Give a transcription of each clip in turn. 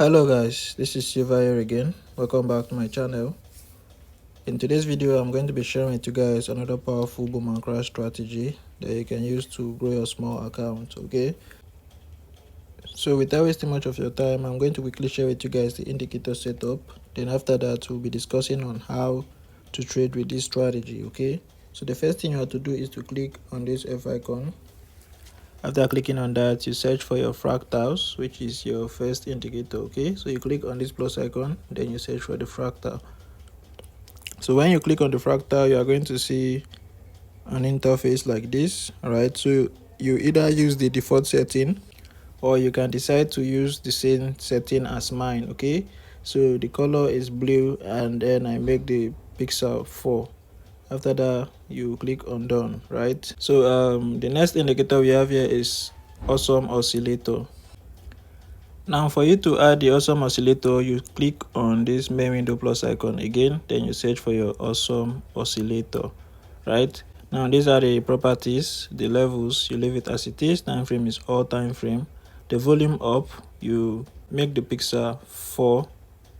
Hello guys, this is Silva here again. Welcome back to my channel. In today's video, I'm going to be sharing with you guys another powerful boom and crash strategy that you can use to grow your small account. Okay, so without wasting much of your time, I'm going to quickly share with you guys the indicator setup. Then after that, we'll be discussing on how to trade with this strategy. Okay, so the first thing you have to do is to click on this F icon. After clicking on that, you search for your fractals, which is your first indicator. Okay, so you click on this plus icon, then you search for the fractal. So when you click on the fractal, you are going to see an interface like this. All right, so you either use the default setting or you can decide to use the same setting as mine. Okay, so the color is blue and then I make the pixel 4. After that, you click on done. Right, so the next indicator we have here is awesome oscillator. Now for you to add the awesome oscillator, you click on this main window plus icon again, then you search for your awesome oscillator. Right, now these are the properties. The levels, you leave it as it is. Time frame is all time frame. The volume up, you make the pixel 4.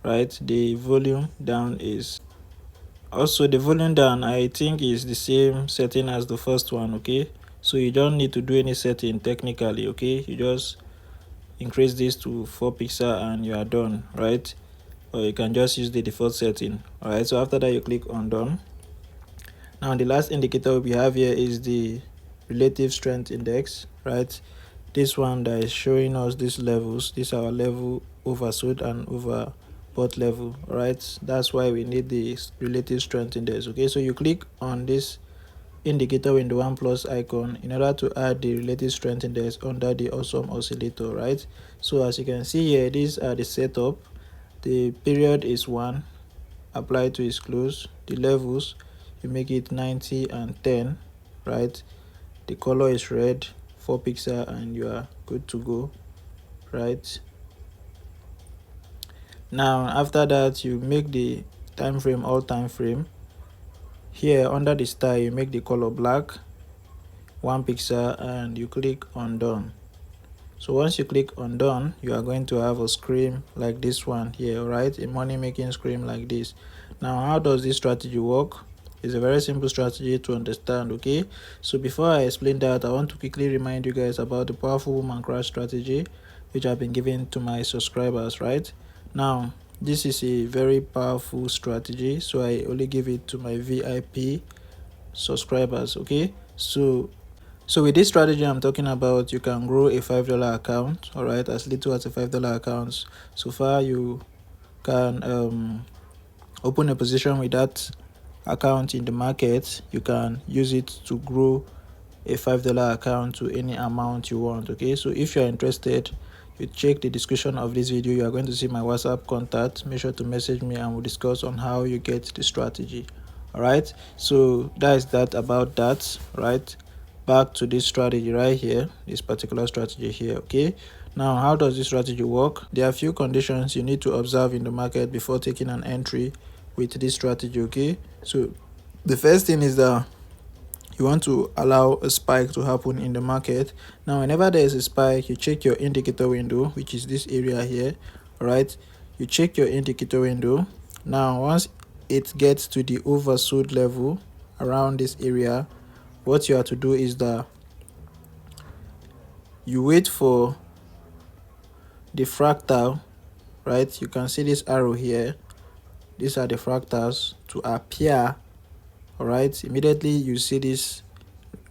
Right, the volume down is also the volume down, I think, is the same setting as the first one. Okay, so you don't need to do any setting technically. Okay, you just increase this to 4 pixel and you are done. Right, or you can just use the default setting. All right, so after that, you click on done. Now the last indicator we have here is the relative strength index. Right, this one that is showing us these levels. This is our level oversold and overbought level. All right, that's why we need the relative strength index. Okay, so you click on this indicator in the one plus icon in order to add the relative strength index under the awesome oscillator. Right, so as you can see here, these are the setup. The period is 1, apply to is close. The levels, you make it 90 and 10. Right, the color is red, 4 pixel, and you are good to go. Right, now after that, you make the time frame all time frame. Here under the star, you make the color black, 1 pixel, and you click on done. So once you click on done, you are going to have a screen like this one here. Right, a money making screen like this. Now how does this strategy work? It's a very simple strategy to understand. Okay, so before I explain that, I want to quickly remind you guys about the powerful boom and crash strategy which I've been giving to my subscribers. Right, now this is a very powerful strategy, so I only give it to my VIP subscribers. Okay, so with this strategy I'm talking about, you can grow a $5 account. All right, as little as a $5 account. So far you can open a position with that account in the market. You can use it to grow a $5 account to any amount you want. Okay, so if you are interested, you check the description of this video. You are going to see my WhatsApp contact. Make sure to message me and we'll discuss on how you get the strategy. All right, so that is that about that. Right, back to this strategy right here, this particular strategy here. Okay, now how does this strategy work? There are a few conditions you need to observe in the market before taking an entry with this strategy. Okay, so the first thing is that you want to allow a spike to happen in the market. Now whenever there is a spike, you check your indicator window, which is this area here. All right, you check your indicator window. Now once it gets to the oversold level around this area, what you have to do is that you wait for the fractal. Right, you can see this arrow here. These are the fractals to appear. All right, immediately you see this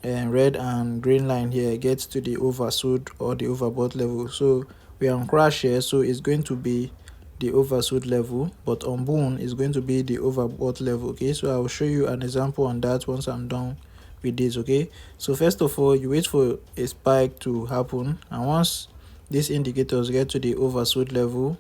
red and green line here gets to the oversold or the overbought level. So we are on crash here, so it's going to be the oversold level, but on boom is going to be the overbought level. Okay, so I will show you an example on that once I'm done with this. Okay, so first of all, you wait for a spike to happen, and once these indicators get to the oversold level,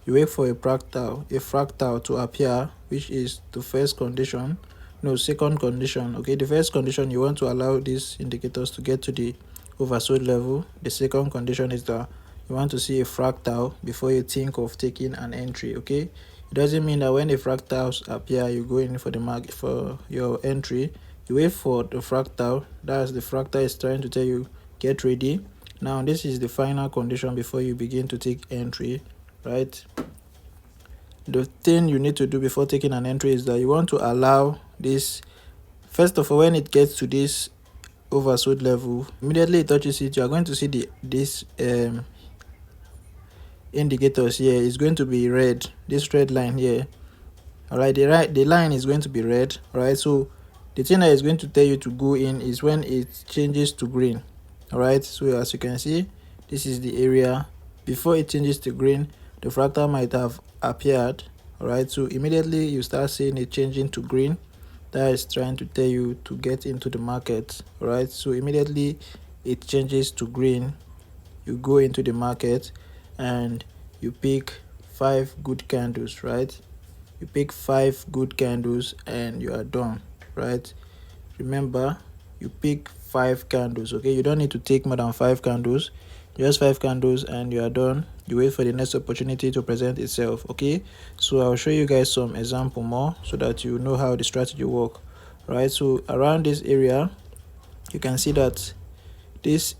you wait for a fractal to appear, which is the first condition. No, second condition. Okay, the first condition, you want to allow these indicators to get to the oversold level. The second condition is that you want to see a fractal before you think of taking an entry. Okay, it doesn't mean that when the fractals appear you go in for the market for your entry. You wait for the fractal. That's the fractal is trying to tell you get ready. Now this is the final condition before you begin to take entry. right? The thing you need to do before taking an entry is that you want to allow this. First of all, when it gets to this oversold level, immediately it touches it, you are going to see this indicators here is going to be red. This red line here, all right, the line is going to be red. All right, so the thing that is going to tell you to go in is when it changes to green. All right, so as you can see, this is the area. Before it changes to green, the fractal might have appeared. All right, so immediately you start seeing it changing to green. That is trying to tell you to get into the market. All right, so immediately it changes to green, you go into the market and you pick 5 good candles, right? You pick 5 good candles and you are done, right? Remember, you pick 5 candles, okay? You don't need to take more than 5 candles, just 5 candles and you are done. You wait for the next opportunity to present itself, okay? So I'll show you guys some example more so that you know how the strategy work, right? So around this area, you can see that this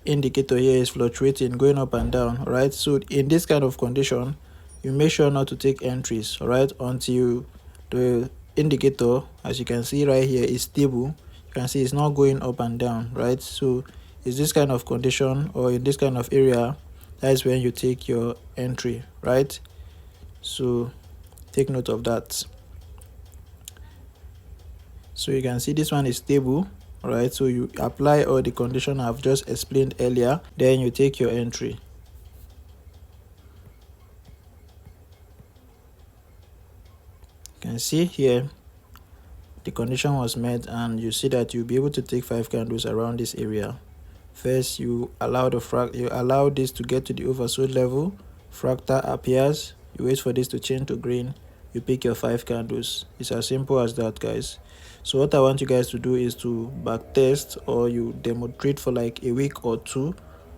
indicator here is fluctuating, going up and down. All right, so in this kind of condition, you make sure not to take entries, all right, until the indicator, as you can see right here, is stable. You can see it's not going up and down, right? So it's this kind of condition or in this kind of area, that's when you take your entry, right? So take note of that. So you can see this one is stable. All right, so you apply all the condition I've just explained earlier, then you take your entry. You can see here the condition was met and you see that you'll be able to take 5 candles around this area. First, you allow this to get to the oversold level, fractal appears, you wait for this to change to green, you pick your 5 candles. It's as simple as that, guys. So what I want you guys to do is to back test or you demonstrate for like a week or 2.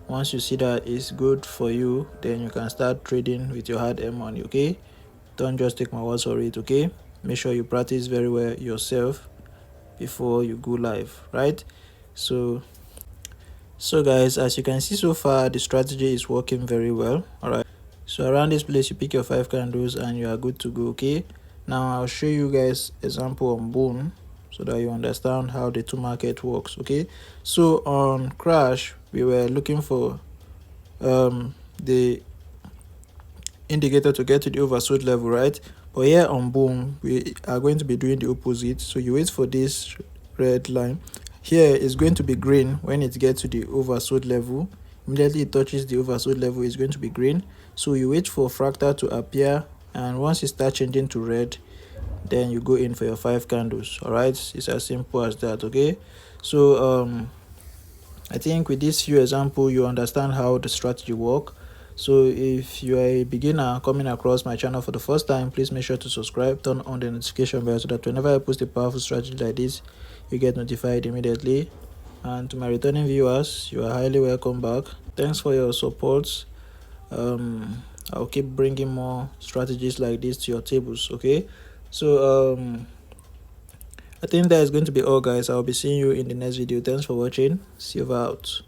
Once you see that it's good for you, then you can start trading with your hard-earned money, okay? Don't just take my words for it, okay? Make sure you practice very well yourself before you go live, right? So guys, as you can see so far, the strategy is working very well. All right, so around this place you pick your 5 candles and you are good to go, okay? Now I'll show you guys example on bone so that you understand how the two market works, okay? So on crash, we were looking for the indicator to get to the oversold level, right? But here on boom, we are going to be doing the opposite. So you wait for this red line. Here is going to be green when it gets to the oversold level. Immediately it touches the oversold level, it's going to be green. So you wait for fractal to appear, and once it starts changing to red, then you go in for your 5 candles. All right, it's as simple as that, okay? So I think with this few example, you understand how the strategy work. So if you are a beginner coming across my channel for the first time, please make sure to subscribe, turn on the notification bell so that whenever I post a powerful strategy like this, you get notified immediately. And to my returning viewers, you are highly welcome back. Thanks for your support. I'll keep bringing more strategies like this to your tables, okay? So I think that is going to be all, guys. I'll be seeing you in the next video. Thanks for watching. See you out.